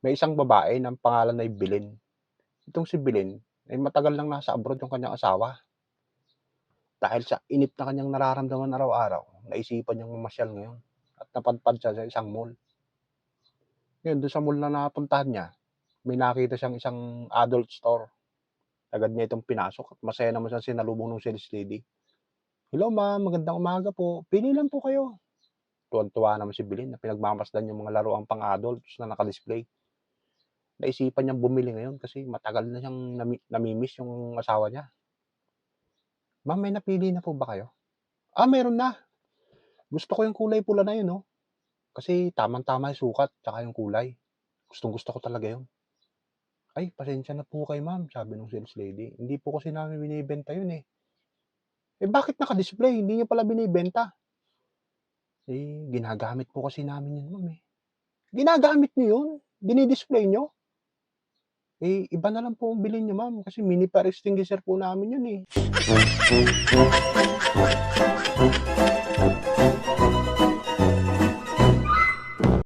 May isang babae ng pangalan ay Belen. Itong si Belen ay matagal nang nasa abroad yung kanyang asawa. Dahil sa init na kanyang nararamdaman araw-araw, naisipan niyang mamasyal ngayon at napadpad siya sa isang mall. Ngayon dun sa mall na napuntahan niya, may nakita siyang isang adult store. Agad niya itong pinasok at masaya naman siyang sinalubong ng sales lady. "Hello ma'am, magandang umaga po. Pili lang po kayo." Tuwang-tuwa naman si Belen na pinagmamasdan yung mga laruang pang-adults na naka-display. Naisipan niyang bumili ngayon kasi matagal na siyang nami-miss yung asawa niya. "Ma'am, may napili na po ba kayo?" "Ah, meron na. Gusto ko yung kulay pula na yun, oh, kasi tamang-tama yung sukat tsaka yung kulay. Gustong-gusto ko talaga yun." "Ay, pasensya na po kayo ma'am," sabi nung sales lady. "Hindi po kasi namin binebenta yun, eh." "Eh, bakit naka-display? Hindi niyo pala binebenta." "Eh, ginagamit po kasi namin yun ma'am, eh." "Ginagamit niyo yun? Dini-display niyo? Eh, iba na lang po ang bilhin niyo ma'am kasi mini fire extinguisher po namin yun, eh."